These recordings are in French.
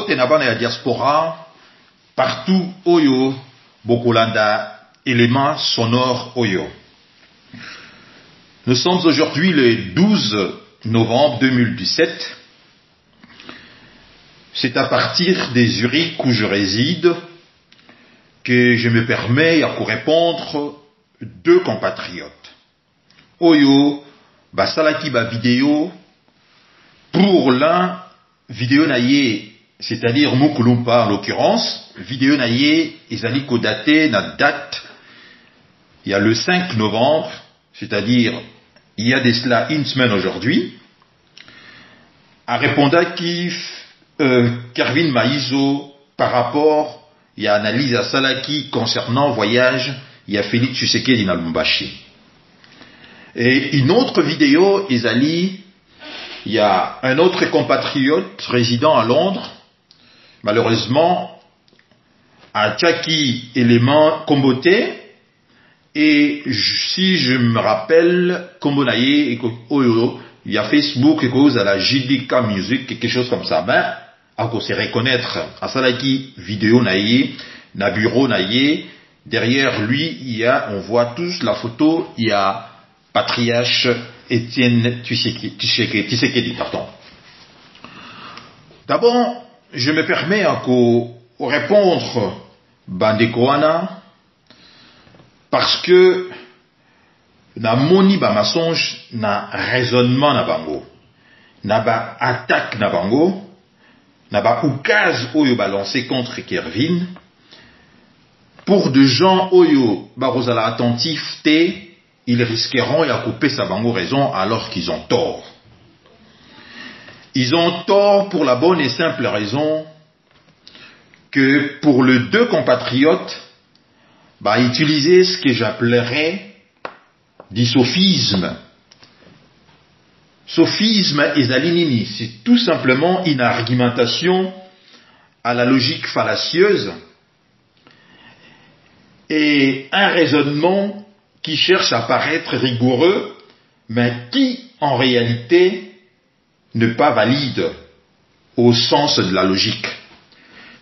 Mbote na bana ya diaspora, partout oyo, bokolanda, éléments sonores oyo. Nous sommes aujourd'hui le 12 novembre 2017. C'est à partir des Zurich où je réside que je me permets à vous répondre deux compatriotes. Oyo, basalaki ba vidéo, pour l'un, vidéo naïe, c'est-à-dire Mukulumpa en l'occurrence, vidéo naïe, ezali kodaté na date, il y a le 5 novembre, c'est-à-dire il y a de cela une semaine aujourd'hui, a répondu qui Kervin Maïzo par rapport il y a analyse à Salaki concernant voyage, il y a Félix Tshisekedi na Lubumbashi. Et une autre vidéo, Ezali, il y a un autre compatriote résident à Londres, malheureusement, à Tchaki élément Komboté, et si je me rappelle, Kombonaye, il y a Facebook, et cause à la JDK Music, quelque chose comme ça. Ben, à cause de reconnaître à Salaki vidéo naïe, na bureau naïe, derrière lui, il y a, on voit tous la photo, il y a patriarche Étienne Tshisekedi, pardon. D'abord, je me permets à répondre Bandekoana, parce que na moni ba mensonge na raisonnement na bango, na ba attaque na bango, na ba oukaz oyo balancé contre Kervin, pour de gens oyo barozala attentif te, ils risqueront à couper sa bango raison alors qu'ils ont tort. Ils ont tort pour la bonne et simple raison que pour les deux compatriotes, utiliser ce que j'appellerais du sophisme. Sophisme et zalinini, c'est tout simplement une argumentation à la logique fallacieuse et un raisonnement qui cherche à paraître rigoureux, mais qui en réalité n'est pas valide au sens de la logique.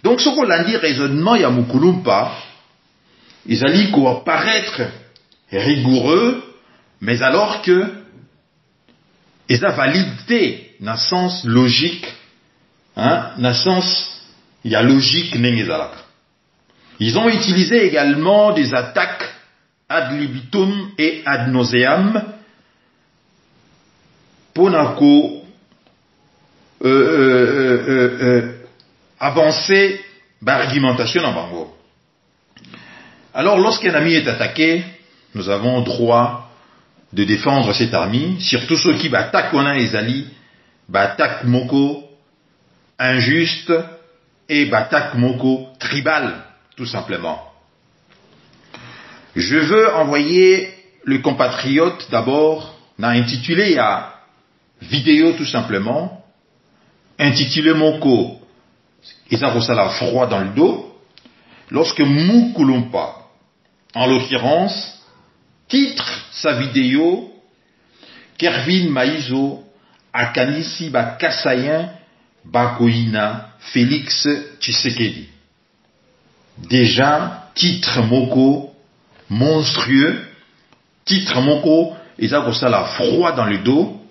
Donc ce qu'on a dit raisonnement ya Mukulumpa, ils allaient paraître rigoureux, mais alors que ils ont validé dans le sens logique, dans le sens il y a logique n'engezalak. Ils ont utilisé également des attaques ad libitum et ad nauseam pour avancer l'argumentation en bango. Alors, lorsqu'un ami est attaqué, nous avons droit de défendre cet ami, surtout ceux qui attaquent les alliés, attaquent moko injuste et attaquent moko tribal, tout simplement. Je veux envoyer le compatriote d'abord, n'a intitulé à vidéo tout simplement, intitulé moko, et ça la froid dans le dos, lorsque Mukulumpa, en l'occurrence, titre sa vidéo Kervin Maïzo Akanisi Bakasayen Bakoina Félix Tshisekedi. Déjà, titre moko monstrueux, titre moko et ça la froid dans le dos,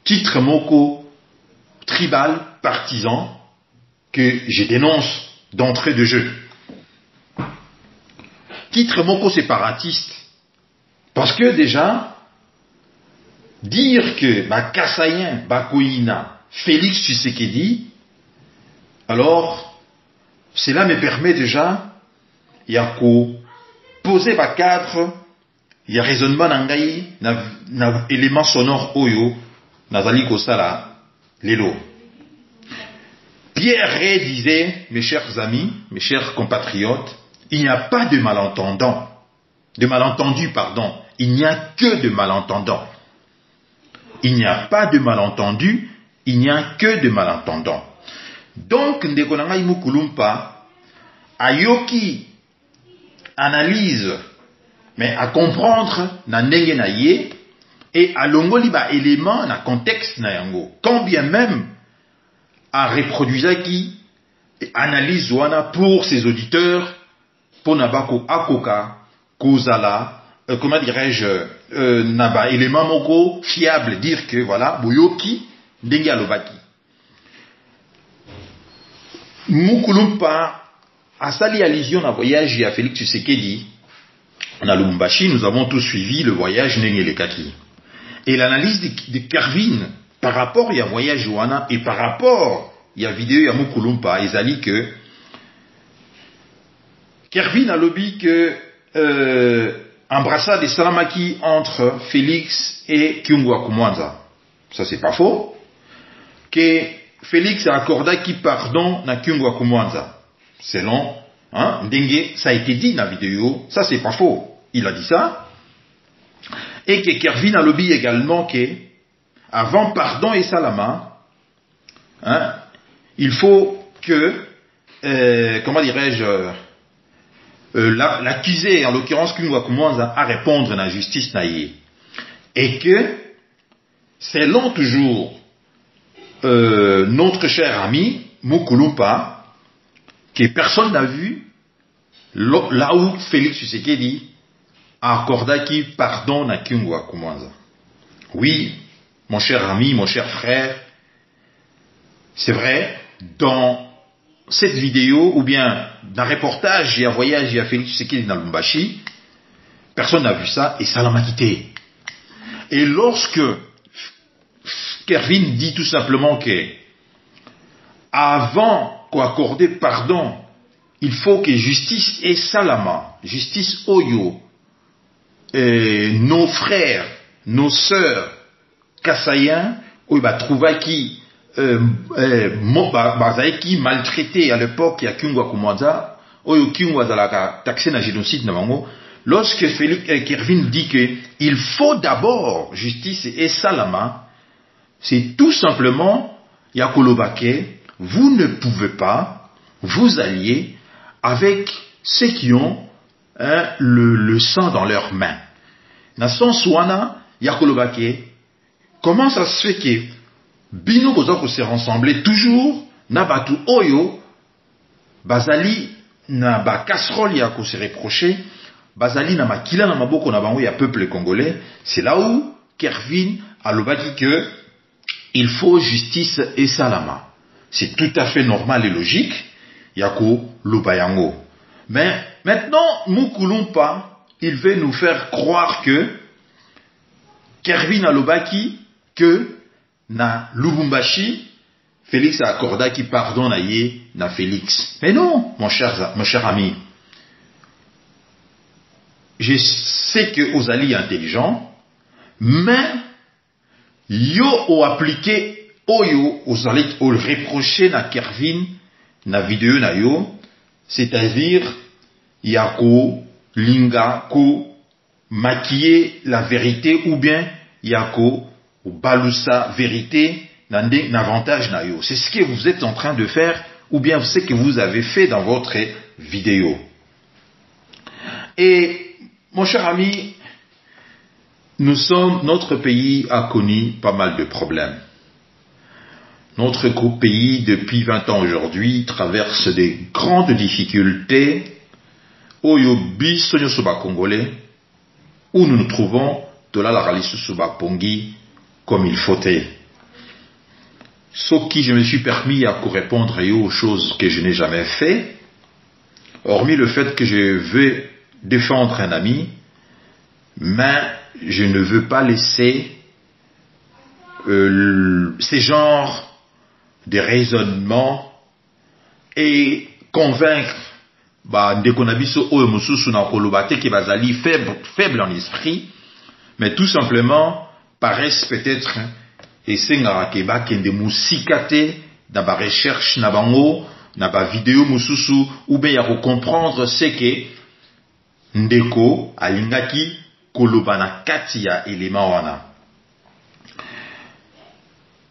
titre moko tribal, partisan, que je dénonce d'entrée de jeu. Titre moko séparatiste, parce que déjà, dire que Bakasayen, Bakoina, Félix Tshisekedi, alors, cela me permet déjà, il y a poser ba cadre, il y a raisonnement nangai, na élément sonore oyo, nazali kosala, lelo. Pierre Rey disait, mes chers amis, mes chers compatriotes, il n'y a pas de malentendants. De malentendus, pardon. Il n'y a que de malentendants. Il n'y a pas de malentendus, il n'y a que de malentendants. Donc, Ndekonanga Mukulumpa, ayoki analyse, mais à comprendre na ndenge na ye, et à longoli ba élément na contexte na yango. Quand bien même, à reproduisaki analyse wana pour ses auditeurs, pour nabako akoka, kozala, comment dirais-je, naba élément moko fiable, dire que voilà, boyoki, ndenge alobaki. Mukulumpa a sali allusion à voyage à Félix Tshisekedi. À Lubumbashi, nous avons tous suivi le voyage Nengelekaki. Et l'analyse de Kervin par rapport à voyage wana et par rapport à vidéo à Mukulumpa, ils ont dit que Kervin a lobby que embrassade de Salamaki entre Félix et Kyungwa Kumwanza. Ça c'est pas faux. Que Félix a accordé qui pardon na Kyungwa Kumwanza. Selon Ndenge, ça a été dit dans la vidéo, ça c'est pas faux. Il a dit ça. Et que Kervin a lobby également que, avant pardon et salama, il faut que, comment dirais-je, l'accusé, en l'occurrence Kyungwa Kumwanza, à répondre à la justice naïe. Et que, selon toujours notre cher ami, Mukulumpa, que personne n'a vu, là où Félix Tshisekedi a accordé qui pardon à Kyungwa Kumwanza. Oui, mon cher ami, mon cher frère, c'est vrai, dans cette vidéo, ou bien dans le reportage et un voyage à Félix Tshisekedi dans Lubumbashi, personne n'a vu ça et ça l'a quitté. Et lorsque Kervin dit tout simplement que avant qu'on accorde pardon, il faut que justice et salama, justice oyo, nos frères, nos sœurs kassaïens, où il va trouver qui qui maltraité à l'époque, il y a Kyungwa Kumwanza, oyo Kyungwa zalaka taxé na génocide na bango. Lorsque Félix Kervin dit que il faut d'abord justice et salama, c'est tout simplement Yakolobake, vous ne pouvez pas vous allier avec ceux qui ont le sang dans leurs mains. Dans son soana, Yakolobake, comment ça se fait que Bino Kozako s'est rassemblé toujours, Nabatu Oyo, Bazali, Naba casserole Yako s'est reproché, Bazali na makila na maboko na bango ya peuple congolais, c'est là où Kervin a lobaki que il faut justice et salama. C'est tout à fait normal et logique, Yako Lobayango. Mais maintenant, Mukulumpa, il veut nous faire croire que Kervin a lobaki que na Lubumbashi, Félix a accordé qui pardon na ye na Félix. Mais non, mon cher ami. Je sais que Ozali est intelligent, mais yo o appliqué oyo Ozali o reproché na Kervin na vidéo na yo, c'est-à-dire yako linga ko maquiller la vérité ou bien yako ou balusa vérité n'avantage na yo. C'est ce que vous êtes en train de faire ou bien ce que vous avez fait dans votre vidéo. Et mon cher ami, notre pays a connu pas mal de problèmes. Notre pays, depuis 20 ans aujourd'hui, traverse des grandes difficultés Oyobi Sonyosoba congolais, où nous nous trouvons de là la Soba Pongi comme il faut. Sauf que je me suis permis à répondre aux choses que je n'ai jamais fait, hormis le fait que je veux défendre un ami, mais je ne veux pas laisser ces genres de raisonnements et convaincre Ndekonabiso Oyo Mususu na Kolobate qui bazali faible en esprit, mais tout simplement paraissent peut-être et sengara keba kende musikate na ba recherche na bango na ba vidéo mususu ou bien ya comprendre ce que Ndeko alingaki koloba na kati ya élément wana.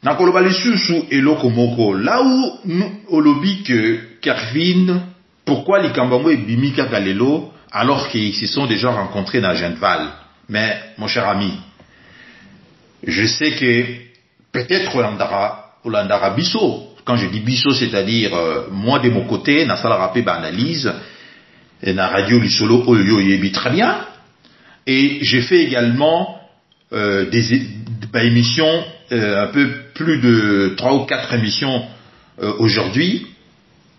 Na koloba lisusu eloko moko là où olobi que Kervin pourquoi les Kambango et Bimika Galelo alors qu'ils se sont déjà rencontrés dans Genval. Mais mon cher ami, je sais que peut-être Olandara Bisso, quand je dis biso, c'est-à-dire moi de mon côté, na sala rappé analyse, et na radio Lisolo Oyo Yebi très bien. Et j'ai fait également des émissions, un peu plus de 3 ou 4 émissions aujourd'hui,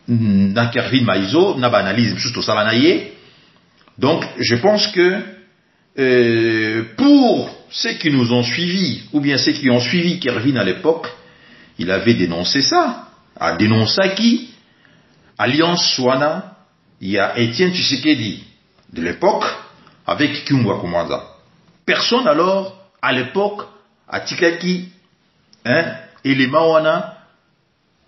na Kervin Maizo, na analyse juste au salanaye. Donc je pense que pour ceux qui nous ont suivis, ou bien ceux qui ont suivi Kervin à l'époque, il avait dénoncé ça. A dénoncé qui? Alliance Swana, il y a Étienne Tshisekedi de l'époque avec Kyungwa Kumwanza. Personne alors, à l'époque, a Tikaki, élément wana,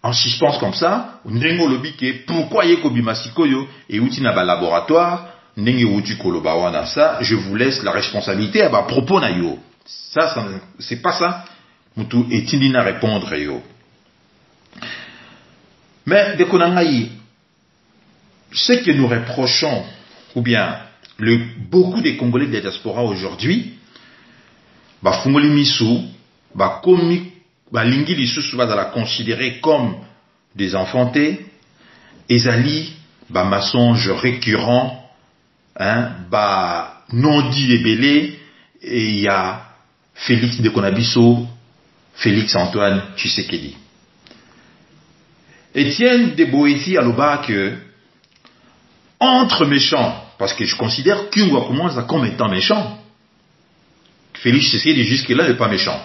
en suspens comme ça, Ndengo Lobike, pourquoi Yeko Bimasikoyo et Outina ba laboratoire, Ndengo Uti Koloba wana, ça, je vous laisse la responsabilité à propos na yo. Ça, c'est pas ça. Moutou et Tindina répondre yo. Mais, de Konangaï, ce que nous reprochons, ou bien, beaucoup des Congolais de la diaspora aujourd'hui, Fungoli Misu, Lingi Lisusu va la considérer comme des enfantés, Ezali, mensonge récurrent, non dit et belé, et il y a Félix de Konabiso, Félix Antoine Tshisekedi. Étienne de Boéti a le bas que, entre méchants, parce que je considère Kyungwa commence comme étant méchant. Félix Tshisekedi jusque-là n'est pas méchant.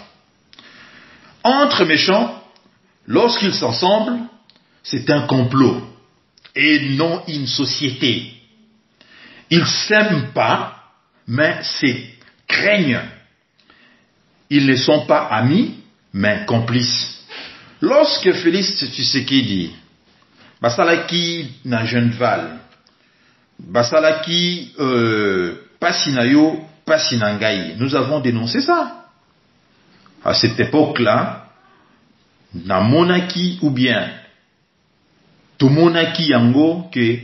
Entre méchants, lorsqu'ils s'assemblent, c'est un complot et non une société. Ils s'aiment pas, mais c'est craignent. Ils ne sont pas amis, mais complices. Lorsque Félix Tshisekedi, Basalaki na Genval, Basalaki Pasinayo, Pasinangaï, nous avons dénoncé ça. À cette époque-là, na monaki ou bien to monaki yango que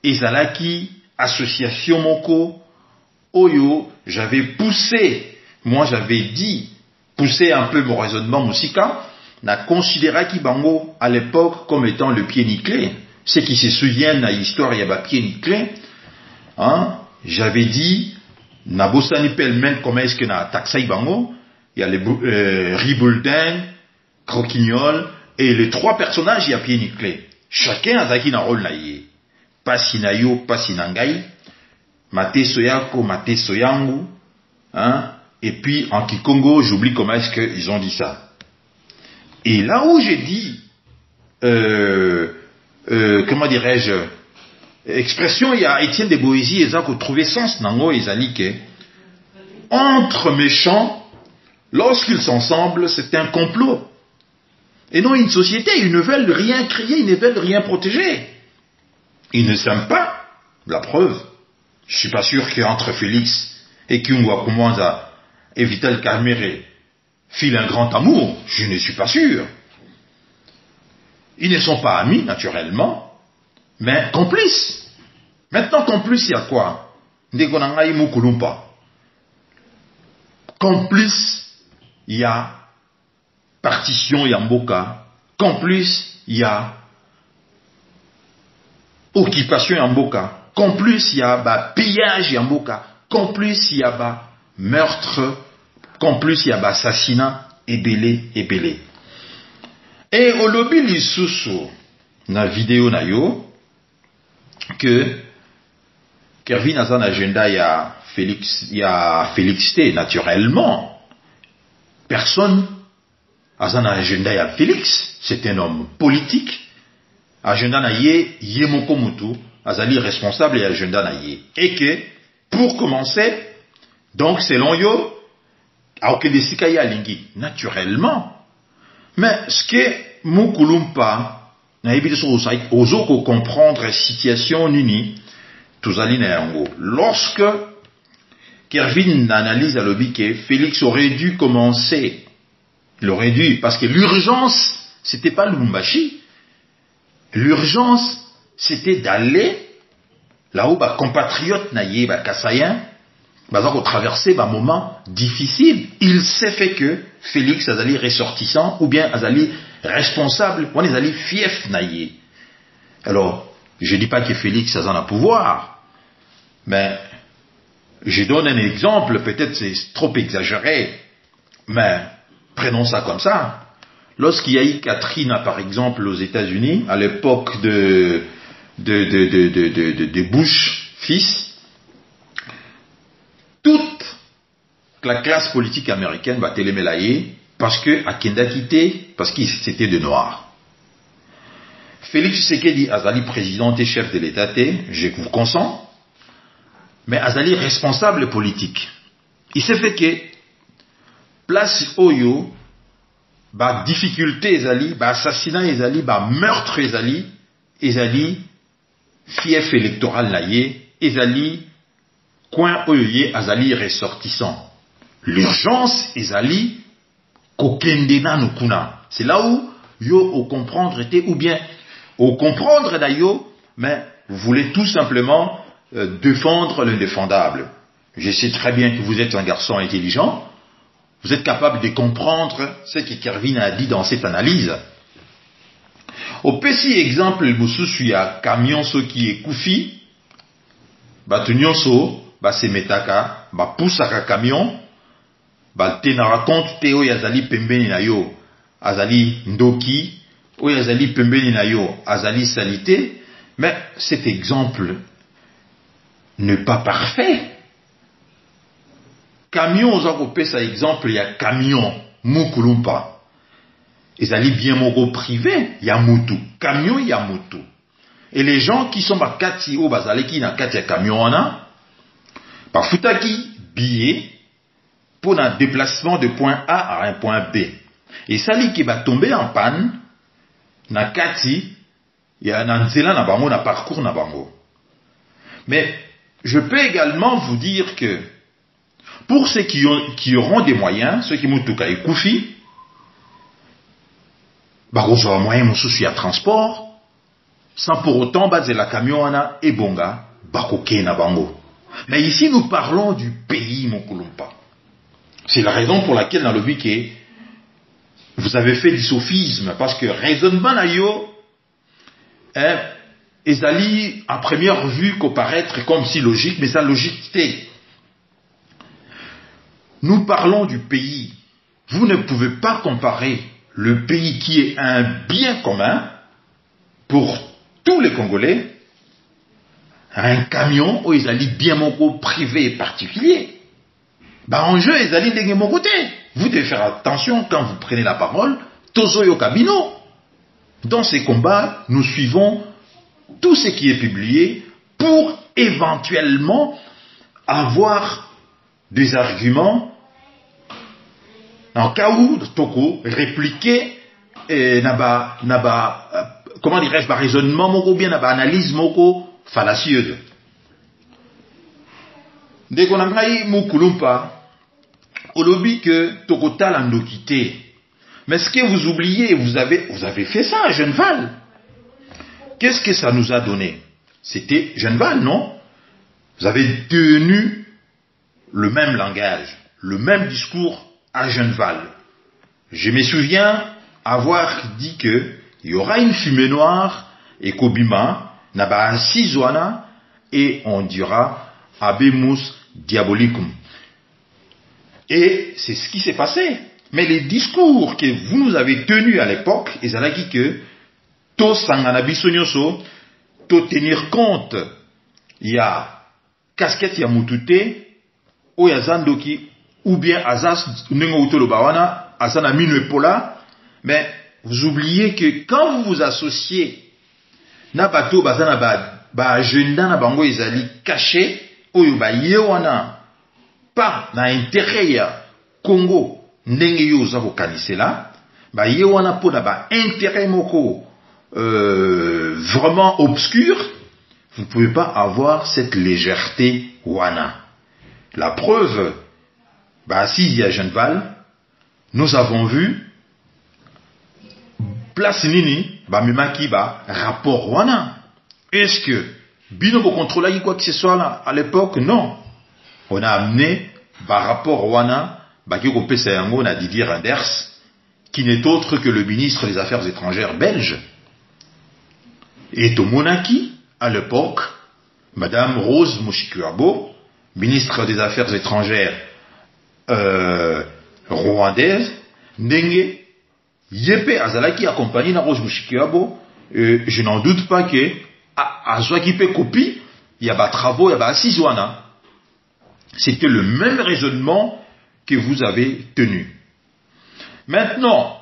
ezalaki association moko oyo, j'avais poussé, moi j'avais dit, poussé un peu mon raisonnement musika, n'a considéré Kibango à l'époque comme étant le pied nickelé. Ceux qui se souviennent de l'histoire, il y a pied nickelé. J'avais dit, na bossani pelmen comment est-ce que na taxaï bango, il y a les Riboldin, Croquignol, et les 3 personnages, il y a pied nickelé. Chacun a zaki na rôle naïe. Pasinayo, Pasinangai, Mate Soyako, Mate Soyangu, et puis en Kikongo, j'oublie comment est-ce qu'ils ont dit ça. Et là où j'ai dit, comment dirais-je, expression, il y a Étienne de Boézy, et ça qu'on trouvait sens, nango, et zalike, entre méchants, lorsqu'ils s'ensemble, c'est un complot. Et non une société, ils ne veulent rien créer, ils ne veulent rien protéger. Ils ne s'aiment pas, la preuve. Je suis pas sûr qu'entre Félix et Kyungwa Kumwanza et Vital Kamerhe file un grand amour, je ne suis pas sûr. Ils ne sont pas amis, naturellement, mais complices. Maintenant, complices, il y a quoi? Ndegonangai Mukulumpa. Complice, il y a partition Yamboka. Complice, il y a occupation Yamboka. Complice, il y a pillage Yamboka. Complice, il y a meurtre. Complice, il y a assassinat ébélé. Et au lobby lisusu na vidéo na yo que Kervin a un agenda, il y a Félix T, naturellement. Personne a un agenda, il y a Félix. C'est un homme politique. Agenda na ye, Yemoko Mutu, azali responsable et agenda na ye. Et que, pour commencer, donc selon yo, aokedesika ya lingi, naturellement. Mais ce que Mukulumpa, na yebi so ozoko comprendre situation nini, lorsque Kervin analyse à l'objet que Félix aurait dû commencer, il aurait dû, parce que l'urgence, c'était pas Lubumbashi, l'urgence, c'était d'aller là où compatriotes naïe, Kassayen, traverser un moment difficile. Il s'est fait que Félix Azali ressortissant, ou bien Azali responsable, on est allé fief naïe. Alors, je dis pas que Félix a un pouvoir, mais je donne un exemple, peut-être c'est trop exagéré, mais prenons ça comme ça. Lorsqu'il y a eu Katrina, par exemple, aux États-Unis, à l'époque de Bush fils, toute la classe politique américaine va télémélayer parce que à Kenda quitté, parce qu'il c'était de noir. Félix Tshisekedi Azali président et chef de l'État, je vous consens, mais Azali responsable politique. Il s'est fait que place Oyo, bah difficulté Ezali, bah assassinat Ezali, bah meurtre Ezali, fief électoral naïe, Ezali, coin Oyoye, Azali ressortissant. L'urgence Ezali, kokendena nukuna. C'est là où yo au comprendre était, ou bien au comprendre d'ailleurs, mais vous voulez tout simplement défendre l'indéfendable. Je sais très bien que vous êtes un garçon intelligent, vous êtes capable de comprendre ce que Kervin a dit dans cette analyse. Au petit exemple, il y a camion ce qui est koufi, bah tunyonso, bah c'est metaka, bah poussaka camion, bah tenara compte teo yazali pembeni na yo, azali ndoki, ou yazali pembeni na yo, azali salité, mais cet exemple n'est pas parfait. Camion, aux européens, ça exemple, il y a camion, mukulumpa. Ils allaient bien mogo privé, il y a mutu. Camion, il y a mutu. Et les gens qui sont à Kati, ou bazale qui na Kati à camion, on a, par futaki, billet, pour un déplacement de point A à un point B. Et ça, qui va tomber en panne, na Kati, il y a un nzela na bango, na parcours na bango. Mais, je peux également vous dire que, pour ceux qui auront des moyens, ceux qui moutuka et koufi, bah, ils auront moyen de transport, sans pour autant, baser la camiona et bonga, bakoke na bango. Mais ici, nous parlons du pays, mon Kolumpa. C'est la raison pour laquelle, dans le but, vous avez fait du sophisme, parce que raisonnement na yo, ezali, à première vue, qu'au paraître comme si logique, mais ça logique t'est. Nous parlons du pays. Vous ne pouvez pas comparer le pays qui est un bien commun pour tous les Congolais à un camion où ils allaient bien mon privé et particulier. Bah, en jeu, ils allaient de mon côté. Vous devez faire attention quand vous prenez la parole. Tozo yo kabino. Dans ces combats, nous suivons tout ce qui est publié pour éventuellement avoir des arguments en cas où Toko répliquer comment dirais-je, raisonnement moko bien analyse moko fallacieuse. Dès qu'on a ngai mukulumpa olobi que Toko talando quitté. Mais ce que vous oubliez, vous avez fait ça à Genneval. Qu'est-ce que ça nous a donné? C'était Genneval, non? Vous avez tenu le même langage, le même discours à Genneval. Je me souviens avoir dit que il y aura une fumée noire et Kobima naba asizwana et on dira Abemus diabolicum. Et c'est ce qui s'est passé. Mais les discours que vous nous avez tenus à l'époque, ils allaient dire que to sanganabisonyoso, to tenir compte, il y a casquette ya mutute, ou ya zandoki, ou bien azas nengo utolo bawana, azana minu epola, mais vous oubliez que quand vous vous associez, na bato bazana ba agenda na bango ezali caché, oyo ba yewana, pas na intérêt ya Congo, ndenge yo za kokanisela, ba yewana po na ba intérêt moko vraiment obscur, vous ne pouvez pas avoir cette légèreté wana. La preuve, bah, si à Genneval, nous avons vu place nini, bah, memaki, bah, rapport wana. Est-ce que bino contrôler quoi que ce soit là, à l'époque? Non. On a amené, bah, rapport wana, bah, qui pesa yango na Didier Randers, qui n'est autre que le ministre des Affaires étrangères belge. Et au Monaki, à l'époque, Madame Rose Mushikiwabo, ministre des Affaires étrangères rwandaise, Ndenge, Yepe Azalaki accompagné de Rose Mushikiwabo, je n'en doute pas que à Zouakipe copie, il y a des travaux, il y a des assises. C'était le même raisonnement que vous avez tenu. Maintenant,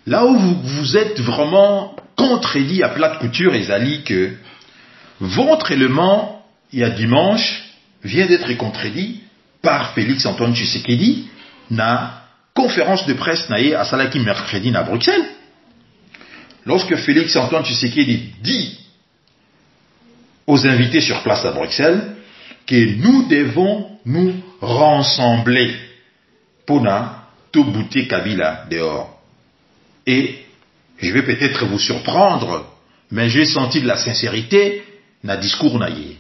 là où vous êtes vraiment contredit à plate couture, Ezali, que votre élément, il y a dimanche, vient d'être contredit par Félix Antoine Tshisekedi na conférence de presse naïe à Salaki mercredi à Bruxelles. Lorsque Félix Antoine Tshisekedi dit aux invités sur place à Bruxelles que nous devons nous rassembler pour tout bouter Kabila dehors. Et je vais peut-être vous surprendre, mais j'ai senti de la sincérité dans le discours naïe.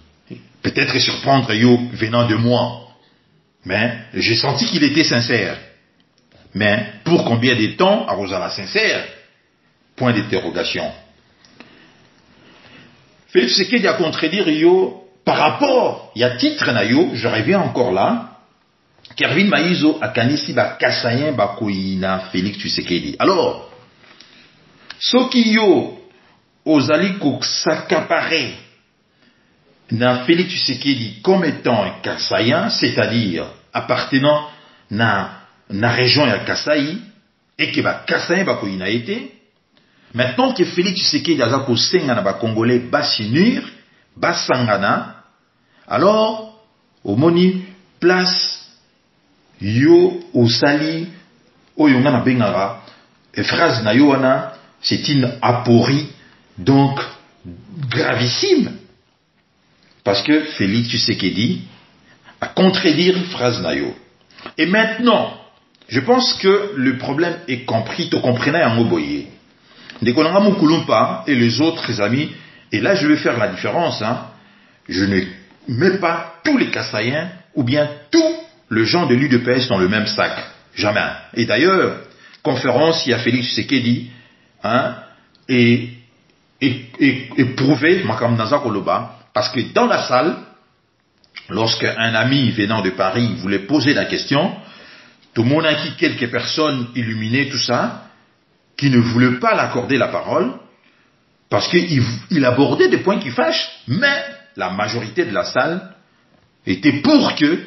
Peut-être surprendre yo venant de moi, mais j'ai senti qu'il était sincère. Mais pour combien de temps à Rosala sincère? Point d'interrogation. Félix Tshisekedi a contredire yo par rapport, il y a titre na yo, je reviens encore là, Kervin Maïzo a kanisi ba kasayen ba koina Félix Tshisekedi. Alors, soki yo ozali ko s'accaparer na Félix Tshisekedi comme étant un Kassaïen, c'est-à-dire appartenant na région ya Kasaï, et que ba Kassaïen ba koina été, maintenant que Félix Tshisekedi aza ko senga na ba Congolais basinir, basangana, alors, au moni place yo osali oyonga na bengara et phrase na yo wana, c'est une aporie donc gravissime parce que Félix Tshisekedi a contredire une phrase na yo. Et maintenant, je pense que le problème est compris, tu comprenais en Oboye. Ndekolanga Mukulumpa et les autres amis, et là je vais faire la différence, hein. Je ne mets pas tous les Kassaïens ou bien tous le gens de l'UDPS dans le même sac. Jamais. Et d'ailleurs, conférence, il y a Félix Tshisekedi, hein, et prouvé, parce que dans la salle, lorsqu'un ami venant de Paris voulait poser la question, tout le monde a qui quelques personnes illuminées, tout ça, qui ne voulaient pas l'accorder la parole, parce qu'il abordait des points qui fâchent, mais la majorité de la salle était pour que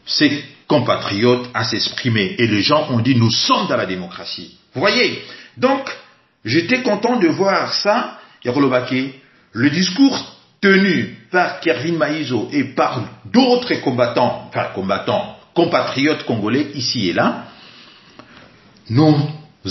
ses compatriotes à s'exprimer. Et les gens ont dit, nous sommes dans la démocratie. Vous voyez? Donc, j'étais content de voir ça, le discours tenu par Kervin Maïzo et par d'autres compatriotes congolais ici et là. Nos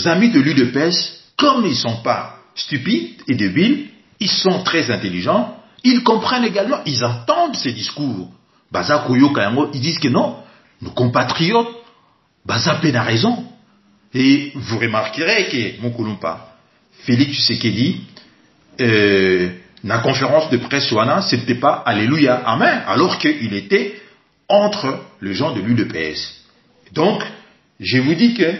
amis de l'UDPS, comme ils ne sont pas stupides et débiles, ils sont très intelligents, ils comprennent également, ils entendent ces discours. Ils disent que non, nos compatriotes, Bazapé n'a raison. Et vous remarquerez que, mon Koulumpa, Félix Tshisekedi, la conférence de presse Ouana, c'était pas Alléluia, Amen, alors qu'il était entre les gens de l'UDPS. Donc, je vous dis que,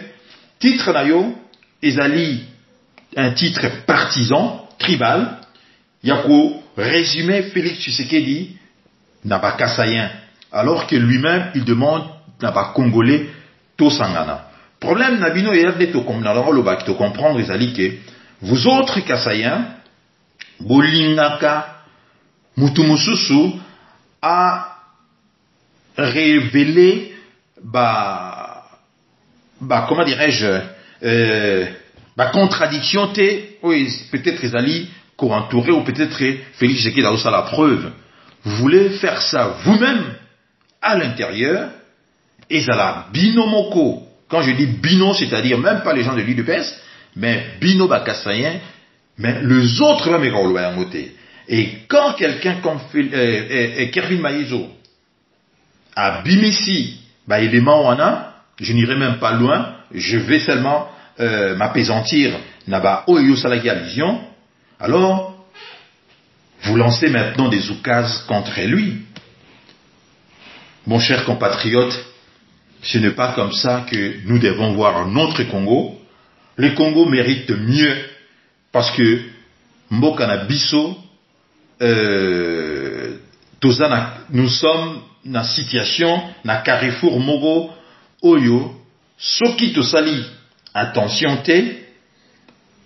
titre Nayo, Ezali, un titre partisan, tribal, Yako, résumé Félix Tshisekedi, n'a pas Kassaïen, alors que lui-même, il demande n'a pas Congolais, Tosangana. Problème, Nabino, et Yadne, to comprendre, Ezali, que vous autres Kassaïens, Bolingaka, Mutumususu, a révélé, comment dirais-je, contradiction, oui, peut-être Ezali, entouré, ou peut-être Félix Tshisekedi a la preuve. Vous voulez faire ça vous-même, à l'intérieur, et ça la binomoko. Quand je dis bino, c'est-à-dire même pas les gens de l'UDPS, mais bino bakassayen, mais les autres va me. Et quand quelqu'un comme Kervin Maïzo a bimisi, élément wana, je n'irai même pas loin, je vais seulement m'apaisantir, naba oyo salaki allusion. Alors, vous lancez maintenant des oukases contre lui. Mon cher compatriote, ce n'est pas comme ça que nous devons voir notre Congo. Le Congo mérite mieux parce que Mboka na biso, nous sommes dans une situation, na carrefour Mogo, Oyo, Soki Tosali, attention te,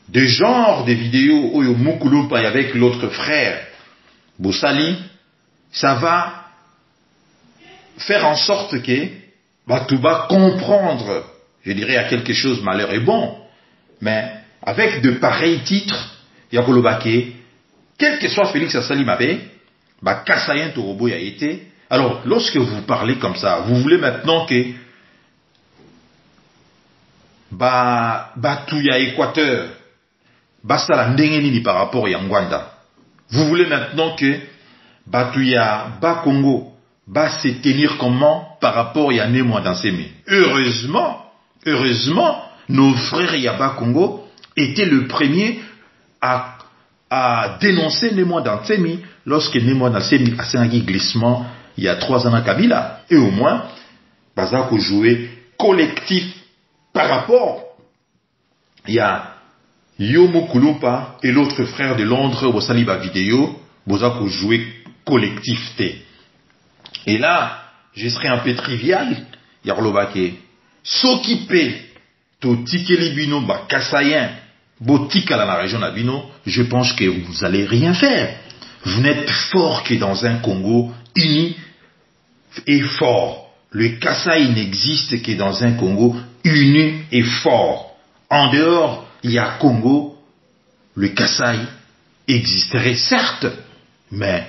de genre de vidéos Oyo Moukouloupa avec l'autre frère, Boussali, ça va faire en sorte que Batouba comprendre, je dirais, à quelque chose malheur est bon, mais avec de pareils titres, Yakolobake, quel que soit Félix Assali Mabé, Kassayen Torobo y a été. Alors, lorsque vous parlez comme ça, vous voulez maintenant que Batouya Équateur, Basala Ndengenini par rapport à Yangwanda. Vous voulez maintenant que Batouya Congo va se tenir comment par rapport à Yanemwa Dansemi. Heureusement, nos frères Yaba Congo étaient le premier à dénoncer Nemwa Dansemi lorsque Nemwa Dansemi a fait un glissement il y a 3 ans à Kabila. Et au moins, Bazako jouait collectif par rapport. Il y a Yomo Kouloupa et l'autre frère de Londres, Bosaliba Vidéo, Bazako jouait collectif. Et là, je serai un peu trivial, Yarlobake. S'occuper to tikeli bino ba Kassayen, botika dans la région d'Abino, je pense que vous allez rien faire. Vous n'êtes fort que dans un Congo uni et fort. Le Kasaï n'existe que dans un Congo uni et fort. En dehors, il y a Congo, le Kasaï existerait certes, mais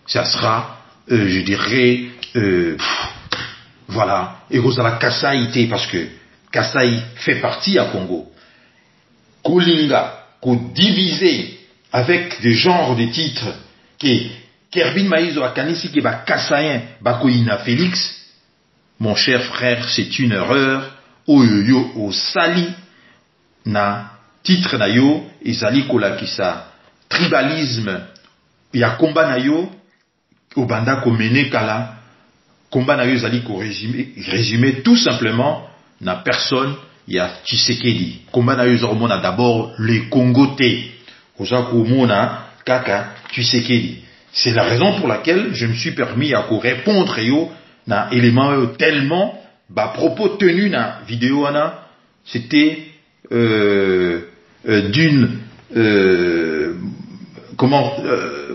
ça sera, je dirais, voilà, et vous avez la Kasaïté, parce que Kasaï fait partie à Congo. Kolinga, qu'on divisé avec des genres de titres qui Kerbin Maïzo a Kanisi qui va Kassayen, Bakoïna Félix, mon cher frère, c'est une erreur. Oyoyo o sali na titre na yo ezali kolakisa tribalisme ya komba na yo obanda komene kala komba na yo ezali ko résumer tout simplement na personne ya Tshisekedi. Komba na yo ezomona d'abord le Congo te oza komona kaka Tshisekedi. C'est la raison pour laquelle je me suis permis à répondre yo na élément tellement ba propos tenu na vidéo ana c'était d'une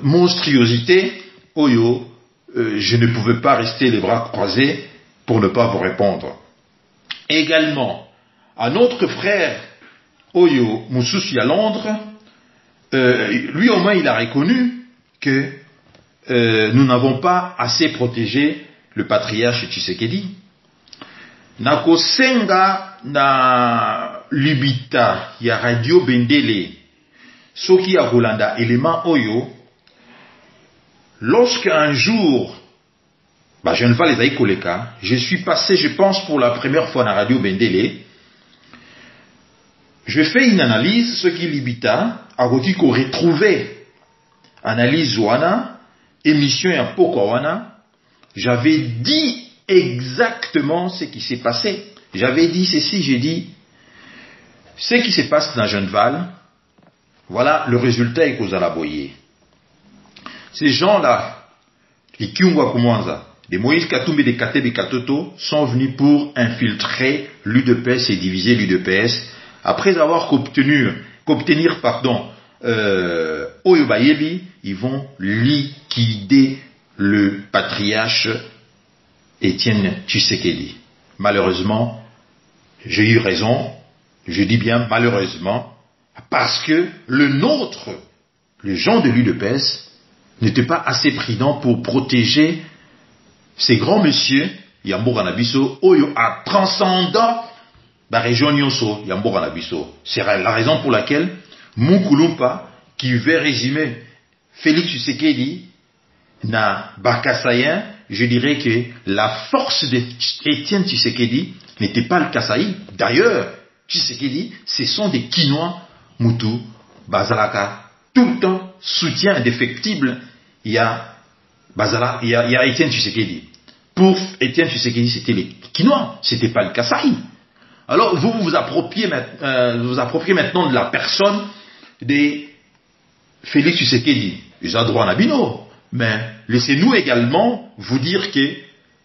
monstruosité oyo je ne pouvais pas rester les bras croisés pour ne pas vous répondre. Également à notre frère oyo Moussoussi à Londres, lui au moins il a reconnu que nous n'avons pas assez protégé le patriarche Tshisekedi. Nako senga na libita ya radio Bendele soki ya Rolanda élément oyo lorsque un jour je ne vais les koleka, je suis passé je pense pour la première fois na radio Bendele, je fais une analyse ce qui libita a roti ko retrouver analyse wana émission ya poko wana, j'avais dit exactement ce qui s'est passé. J'avais dit ceci, j'ai dit, ce qui se passe dans Genneval, voilà le résultat est qu'aux Alaboyé. Ces gens-là, les Kiungwa Kumwanza, des Moïse Katumbi, des Katebe Katoto, sont venus pour infiltrer l'UDPS et diviser l'UDPS, après avoir qu'obtenir, Oyo Bayebi, ils vont liquider le patriarche Étienne Tshisekedi. Malheureusement, j'ai eu raison, je dis bien malheureusement, parce que le nôtre, les gens de l'UDPS, n'étaient pas assez prudents pour protéger ces grands messieurs, Yamboura Nabiso, Oyo a transcendant la région Nyonso, Yamboura Nabiso. C'est la raison pour laquelle Moukouloupa, qui veut résumer Félix Tshisekedi, na Bakassayen, je dirais que la force d'Étienne Tshisekedi n'était pas le Kassaï. D'ailleurs, Tshisekedi, ce sont des Kinois, Moutou, Bazalaka, tout le temps, soutien indéfectible, il y a Étienne Tshisekedi. Pour Étienne Tshisekedi, c'était les Kinois, c'était pas le Kasaï. Alors vous vous appropriez maintenant de la personne de Félix Tshisekedi. Ils ont droit à Nabino. Mais laissez-nous également vous dire que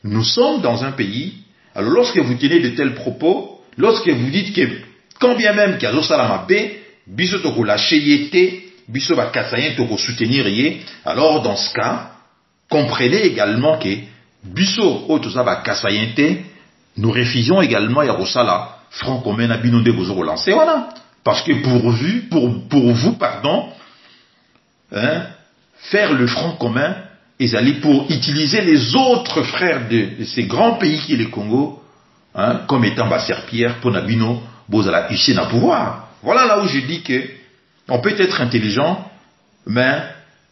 nous sommes dans un pays. Alors lorsque vous tenez de tels propos, lorsque vous dites que quand bien même qu'il y a Salama B, biso toko lâcher yété, biso ba Kasaïen toko soutenir yé, alors dans ce cas, comprenez également que biso otosa ba Kasaïen té, nous refusons également Yarosala. Franc commun à binondé vous relancer, voilà. Parce que pour vous, pardon, hein, faire le front commun, ils allaient pour utiliser les autres frères de ces grands pays qui est le Congo, hein, comme étant bas serpillère pour Nabino, Bozala Hussein à pouvoir. Voilà là où je dis que on peut être intelligent, mais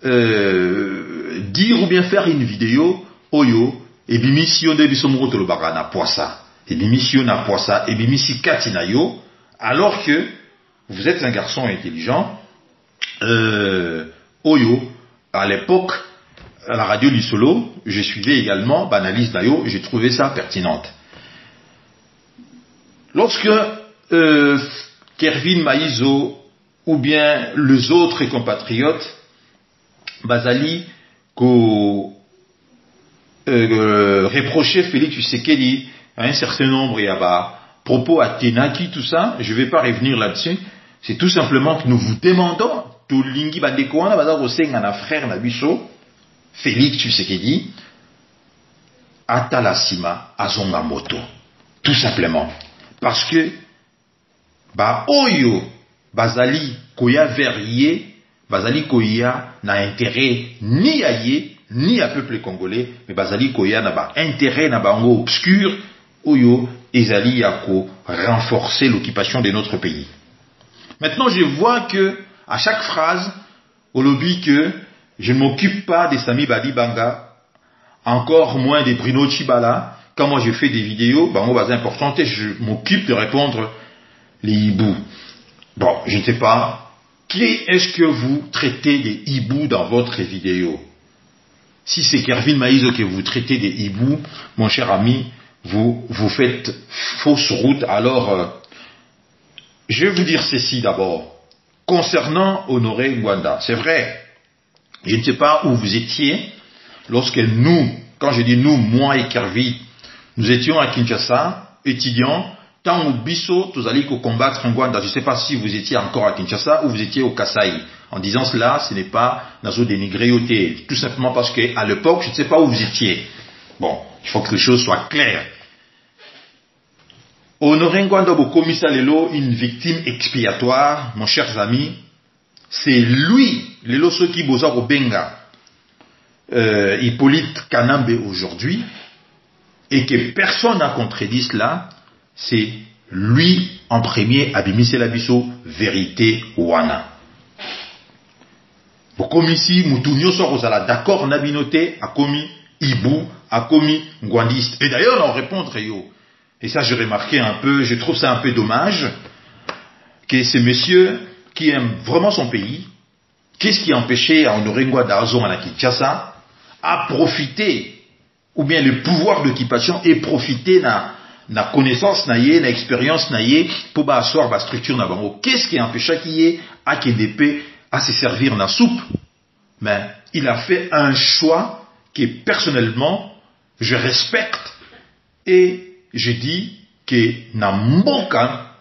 dire ou bien faire une vidéo, oyo, et bimission de bisomuro le bagana poissa. Et l'émission n'a pas ça, et l'émission Katinayo, alors que vous êtes un garçon intelligent, Oyo, à l'époque, à la radio du Solo, je suivais également l'analyse d'Ayo, j'ai trouvé ça pertinente. Lorsque Kervin Maïzo, ou bien les autres compatriotes, Bazali, reprochait Félix Tshisekedi, à un certain nombre, il y a propos à Tenaki, tout ça, je ne vais pas revenir là-dessus, c'est tout simplement que nous vous demandons, tout lingi bandekouana, bazar oseng ana frère Nabiso, Félix Tshisekedi, Atalasima Azonga Moto. Tout simplement. Parce que, Oyo, Bazali Koya Verrier, Bazali Koya n'a intérêt ni à Yé, ni à peuple congolais, mais Bazali Koya n'a pas intérêt, n'a pas obscur, Oyo, Ezali Yako, renforcer l'occupation de notre pays. Maintenant, je vois que, à chaque phrase, au lobby que je ne m'occupe pas des Sami Badi Banga, encore moins des Bruno Chibala. Quand moi je fais des vidéos, moi, c'est important, je m'occupe de répondre les hiboux. Bon, je ne sais pas, qui est-ce que vous traitez des hiboux dans votre vidéo? Si c'est Kervin Maïzo que vous traitez des hiboux, mon cher ami, vous faites fausse route. Alors, je vais vous dire ceci d'abord. Concernant Honoré Ngwanda, c'est vrai, je ne sais pas où vous étiez lorsque nous, quand je dis nous, moi et Kervi, nous étions à Kinshasa, étudiants, tant au Bisso, tous allés combattre Ngwanda. Je ne sais pas si vous étiez encore à Kinshasa ou vous étiez au Kasaï. En disant cela, ce n'est pas nazo dénigréoté, tout simplement parce qu'à l'époque, je ne sais pas où vous étiez. Bon, il faut que les choses soient claires. Honoré Ngwanda Bokomisa Lelo, une victime expiatoire, mon cher ami, c'est lui, Lelo Soki Bozaro Benga, Hippolyte Kanambe aujourd'hui, et que personne n'a contredit cela, c'est lui en premier, Abimise Labiso, vérité Wana. Bokomisi, Moutounio Sorosala, d'accord, Nabinote, a commis Ibou, a commis Ngwandiste. Et d'ailleurs, on répond très haut. Et ça, j'ai remarqué un peu, je trouve ça un peu dommage, que ce monsieur qui aime vraiment son pays, qu'est-ce qui a empêché à Honoré Ngwanda Azon à la Kinshasa à profiter, ou bien le pouvoir d'occupation et profiter na connaissance naïe, na expérience naïe, pour asseoir la structure na bango. Qu'est-ce qui a empêché qu'il y ait à KDP à se servir na soupe? Mais il a fait un choix que personnellement, je respecte et je dis que na mboka,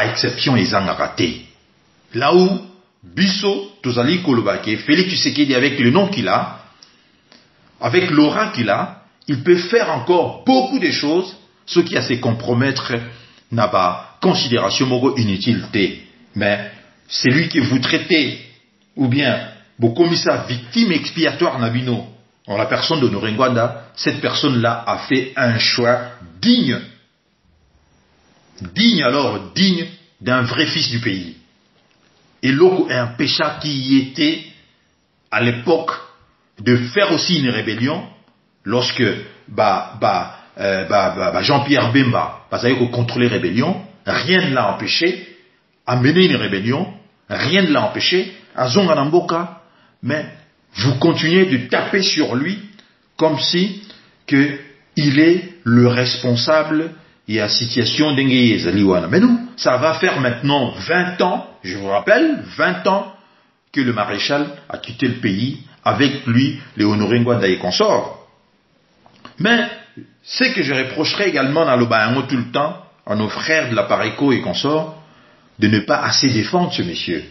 exception ils ont raté. Là où Bisso, Tozali Kolobake, Félix Tshisekedi avec le nom qu'il a, avec l'aura qu'il a, il peut faire encore beaucoup de choses, ce qui a se compromettre n'a pas considération moro inutilité. Mais celui que vous traitez, ou bien vos commissaires victime expiatoire Nabino, en la personne d'Honoré Ngwanda, cette personne-là a fait un choix digne d'un vrai fils du pays. Et Loko est un péché qui y était à l'époque de faire aussi une rébellion lorsque Jean-Pierre Bemba a contrôlé la rébellion, rien ne l'a empêché à mener une rébellion, rien ne l'a empêché à Zonganamboka, mais vous continuez de taper sur lui comme si que il est le responsable et à situation d'Engeyezaliwana. Mais non, ça va faire maintenant 20 ans, je vous rappelle, 20 ans que le maréchal a quitté le pays, avec lui les Honoré Ngwanda et consorts. Mais ce que je reprocherai également dans le Bayango tout le temps, à nos frères de la Pareco et consorts, de ne pas assez défendre ce monsieur.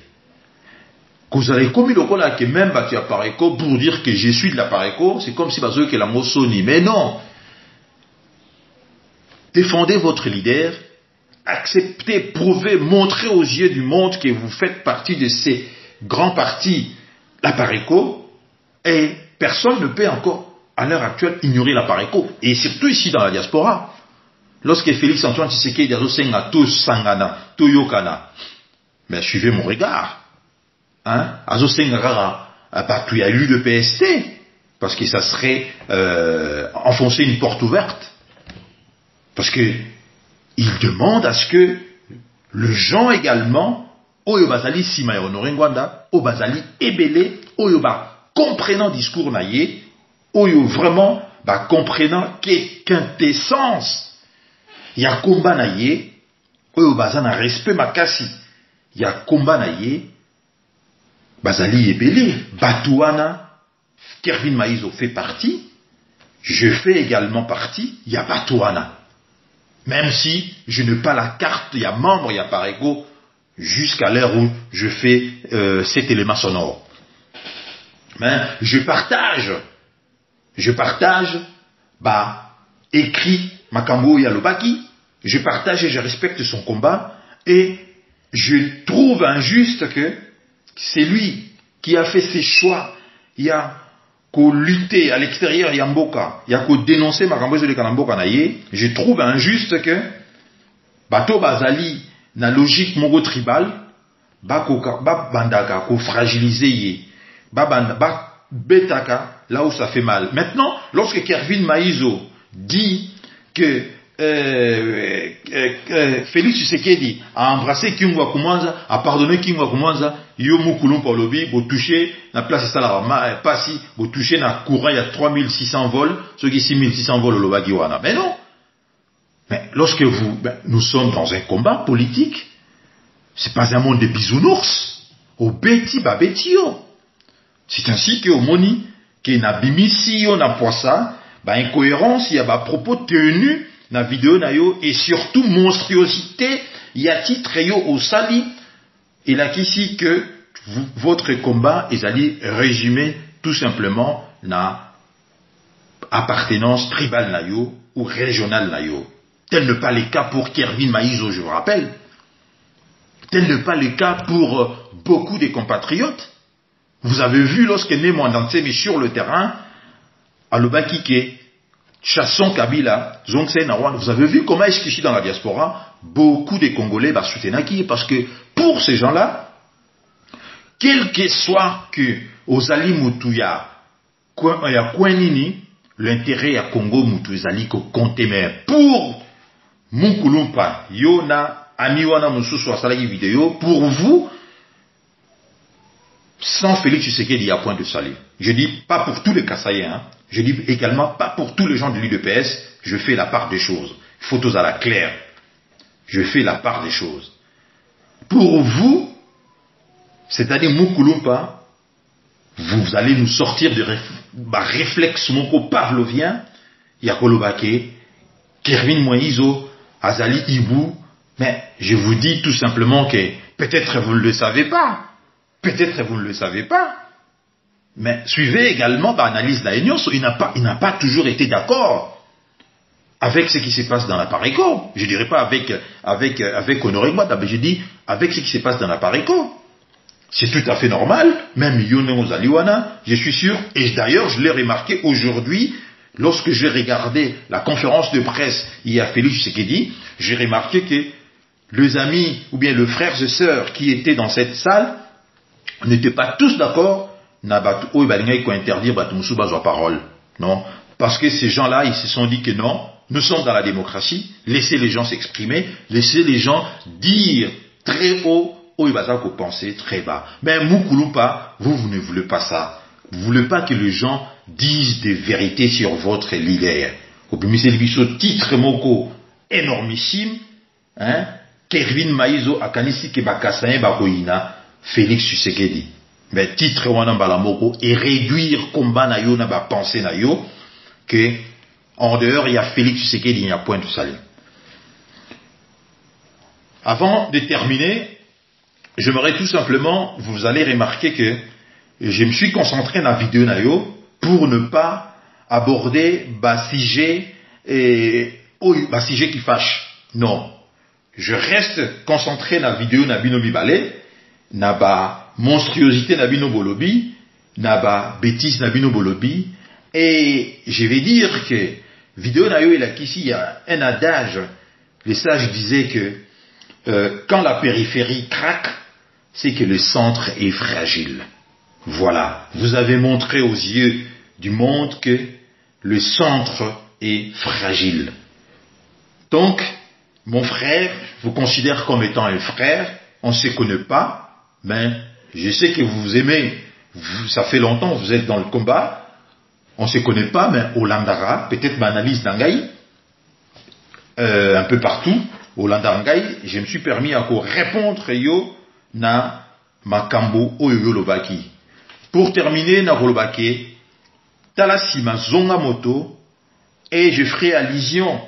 Que vous avez commis le cas que même battu à Pareco pour dire que je suis de la Pareco, c'est comme si vous que la Mossoni. Mais non! Défendez votre leader, acceptez, prouvez, montrez aux yeux du monde que vous faites partie de ces grands partis, la Pareco, et personne ne peut encore, à l'heure actuelle, ignorer la Pareco. Et surtout ici dans la diaspora. Lorsque Félix Antoine Tshisekedi a dit à tous Sangana, Toyokana, mais suivez mon regard. Hein? Il y a eu le PST, parce que ça serait enfoncer une porte ouverte. Parce que il demande à ce que le gens également, Oyo Bazali Sima Honoré Ngwanda, Oyo Bazali Ebele, Oyo Ba comprenant discours naïe, Oyo vraiment ba comprenant quintessence. Il y a combat naïe, Oyo Bazana respect makasi. Il y a combat naïe, Bazali Ebele, Batouana, Kervin Maïzo fait partie, je fais également partie, il y a Batouana. Même si je n'ai pas la carte, il y a membre, il y a Pareco, jusqu'à l'heure où je fais cet élément sonore. Mais je partage, écrit Makambo Yalobaki, je partage et je respecte son combat, et je trouve injuste que c'est lui qui a fait ses choix. Il y a qu'au lutter à l'extérieur, il y a Mboka, il y a qu'au dénoncer Makambo Yalobaki naye. Je trouve injuste que Bato Bazali na logique mongo tribal, bandaka, ko fragiliser betaka là où ça fait mal. Maintenant, lorsque Kervin Maïzo dit que Félix Tshisekedi a embrassé Kingwa Koumanza, a pardonné Kingwa Koumanza, yo moukoulon pour lobby, bo touché, na place ça pas si, bo touché na courant, il y a 3600 vols, ceux qui 6600 vols au Lobagiwana. Mais non! Mais lorsque nous sommes dans un combat politique, c'est pas un monde de bisounours, au beti babetio. C'est ainsi que au moni, que na bimisi yo na poissa, incohérence, il y a propos tenus, na vidéo na yo, et surtout monstruosité, il y a titre yo au sali, et là qu'ici que votre combat est allé résumer tout simplement na appartenance tribale na yo, ou régionale na yo. Tel n'est pas le cas pour Kervin Maïzo, je vous rappelle. Tel n'est pas le cas pour beaucoup de compatriotes. Vous avez vu lorsque Nemo Andantsemi sur le terrain, à Lobakike, Chasson Kabila, Zongse Nawan, vous avez vu comment est-ce qu'ici dans la diaspora, beaucoup de Congolais soutiennent qui, parce que pour ces gens-là, quel que soit que aux Ali Moutouya, ya Kwenini, l'intérêt à Congo Moutouizali ko compte, mais pour Moukoulumpa, Yona, Amiwana Moussoussou Asalagi vidéo, pour vous, sans Félix Tshisekedi, il y a point de salut. Je dis pas pour tous les Kassaïens, hein. Je dis également pas pour tous les gens de l'UDPS, je fais la part des choses. Photos à la claire. Je fais la part des choses. Pour vous, c'est-à-dire Moukoulumpa, vous allez nous sortir de réflexe monko pavlovien, Yakolobake, Kervin Moïzo, Azali Ibou, mais je vous dis tout simplement que peut-être vous ne le savez pas. Peut-être vous ne le savez pas. Mais suivez également l'analyse de la Union. Il n'a pas toujours été d'accord avec ce qui se passe dans la Pareco. Je ne dirais pas avec Honoré Ngwanda, mais je dis avec ce qui se passe dans la Pareco. C'est tout à fait normal. Même Yoné Zaliwana, je suis sûr. Et d'ailleurs, je l'ai remarqué aujourd'hui, lorsque j'ai regardé la conférence de presse, il y a Félix Tshisekedi, j'ai remarqué que les amis, ou bien les frères et sœurs qui étaient dans cette salle, n'étaient pas tous d'accord pour interdire Batumoussou Bazwa parole. Non. Parce que ces gens-là, ils se sont dit que non, nous sommes dans la démocratie, laissez les gens s'exprimer, laissez les gens dire très haut, Oibazako penser très bas. Mais Moukoulumpa, vous ne voulez pas ça. Vous ne voulez pas que les gens disent des vérités sur votre leader. obimiseli biso titre moko énormissime, hein, Kervin Maizo akanisi ke bakasaye bakoyina Félix Tshisekedi. Mais titre wana mbala moko et réduire combat na yo na ba pensée na yo que en dehors il y a Félix Tshisekedi, il n'y a point de salut. Avant de terminer, j'aimerais tout simplement, vous allez remarquer que je me suis concentré dans la vidéo na yo pour ne pas aborder bas sujet qui fâche. Non. Je reste concentré dans la vidéo na bino mibale, na ba monstruosité na bino bolobi, na ba bêtise na bino bolobi, et je vais dire que vidéo na yo ici il y a un adage, les sages disaient que quand la périphérie craque, c'est que le centre est fragile. Voilà, vous avez montré aux yeux du monde que le centre est fragile. Donc, mon frère, je vous considère comme étant un frère, on ne se connaît pas, mais je sais que vous aimez, ça fait longtemps, vous êtes dans le combat, on ne se connaît pas, mais au Landara, peut-être ma analyse d'Angaï, un peu partout, au Landarangaï, je me suis permis à répondre yo na makambo oyo lobaki. Pour terminer na rolobake, talasima zonga moto, et je ferai allusion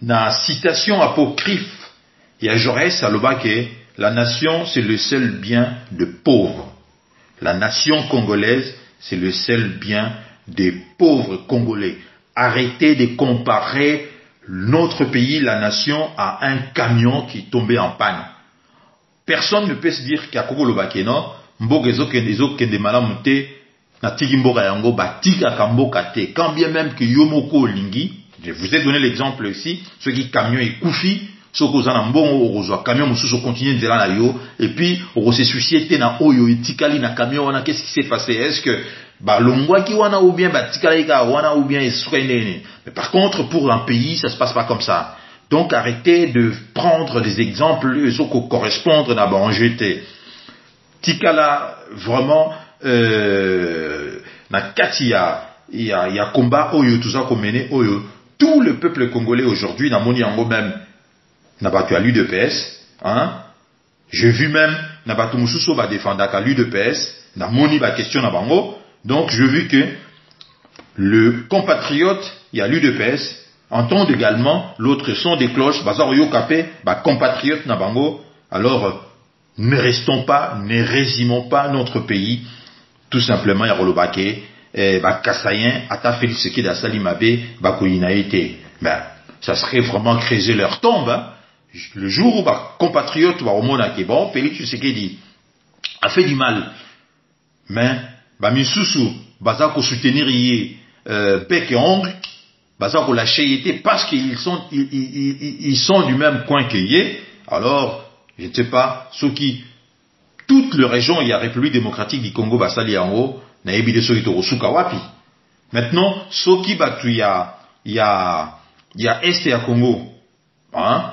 na citation apocryphe. Il y a Jaurès à lobake, la nation c'est le seul bien de pauvres. La nation congolaise c'est le seul bien des pauvres congolais. Arrêtez de comparer notre pays, la nation, à un camion qui est tombé en panne. Personne ne peut se dire qu'il y a Koko Lobake, non? Mbogezo Kendezo Kendemalamute, Natigi Mboga Yango, Batika Kamboka Te. Quand bien même que Yomoko Lingi, je vous ai donné l'exemple ici, ceux qui camion et Koufi, ceux qui ont un bon camion, Moussou continue de la yo, et puis, on s'est soucié na Oyo, et Tikali na camion, qu'est-ce qui s'est passé? Est-ce que Longwaki wana ou bien Tikalaika wana ou bien Eswene? Mais par contre, pour un pays, ça se passe pas comme ça. Donc, arrêtez de prendre des exemples qui correspondent à Banjeté. Tikala, vraiment, na Katia, il y a combat Oyo, tout ça qu'on mené Oyo. Tout le peuple congolais aujourd'hui, na Moni Yango même, n'a pas tu à l'UDPS, hein? J'ai vu même, n'a pas tout Moussousso va défendre à l'UDPS, na Moni va question na Bango. Donc, je vu que le compatriote, il y a l'UDPS, entend également l'autre son des cloches, Bazaroyo Kapé, compatriote Nabango. Alors, ne restons pas, ne résimons pas notre pays, tout simplement, Yarolobake, Kassayen, Ata Félix Tshisekedi Asali Mabe, Bakoyinaïté. Ça serait vraiment creuser leur tombe, hein. Le jour où compatriote va au monde à bon, Félix Tshisekedi a fait du mal, mais Misusu, Bazako soutenir bec et ongle, Bazako lâcher parce qu'ils sont, ils sont du même coin que yé. Alors, je ne sais pas, ceux qui, toute le région, il y a République démocratique du Congo, Basali en haut, naïbi de ceux qui sont Kawapi. Maintenant, ceux qui battent, il y a Est et à Congo, hein,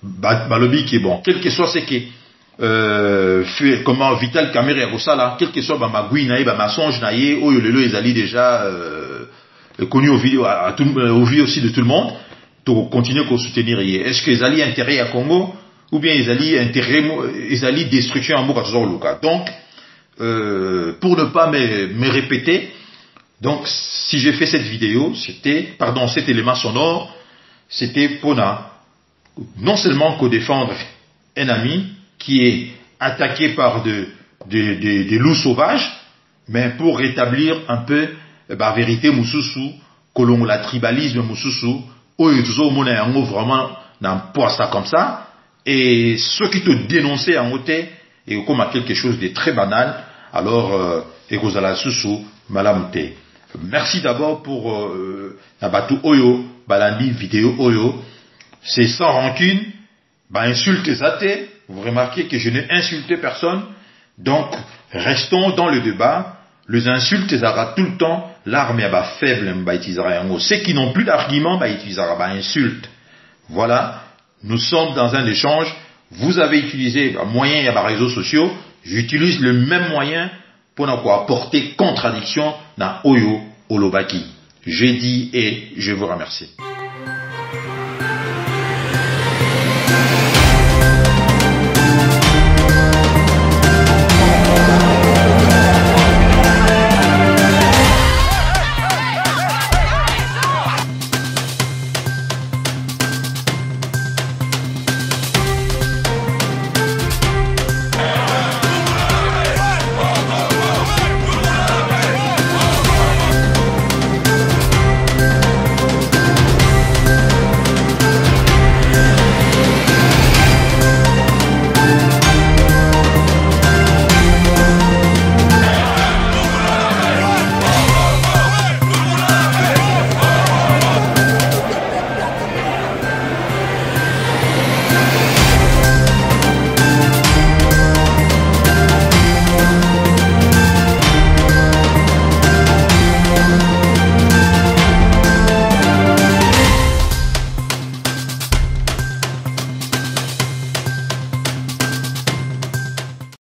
Balobi qui est bon, quel que soit ce qui comment Vital Kamerhe Rosala, quel que soit Magui naïe, Masonge naïe, oh lelo ezali déjà connu au vu aussi de tout le monde, pour continuer à soutenir. Est-ce que ezali intérêt à Congo ou bien ezali intérêt, ezali destruction en Boka Luka. Donc, pour ne pas me répéter, donc si j'ai fait cette vidéo, cet élément sonore, c'était pour non seulement qu'au défendre un ami qui est attaqué par des loups sauvages, mais pour rétablir un peu la vérité Moussoussou, que la tribalisme Moussoussou, où il y a vraiment d'un poids ça comme ça, et ceux qui te dénonçaient en côté, et comme à quelque chose de très banal, alors, Ekozala Soussou, Malamute. Merci d'abord pour Nabatu Oyo, Balandi vidéo Oyo, c'est sans rancune, insulte Zate. Vous remarquez que je n'ai insulté personne. Donc, restons dans le débat. Les insultes, ils auront tout le temps l'arme faible. Ceux qui n'ont plus d'argument, ils auront insulte. Voilà. Nous sommes dans un échange. Vous avez utilisé un moyen, il y a des réseaux sociaux. J'utilise le même moyen pour apporter contradiction dans Oyo Olobaki. J'ai dit et je vous remercie.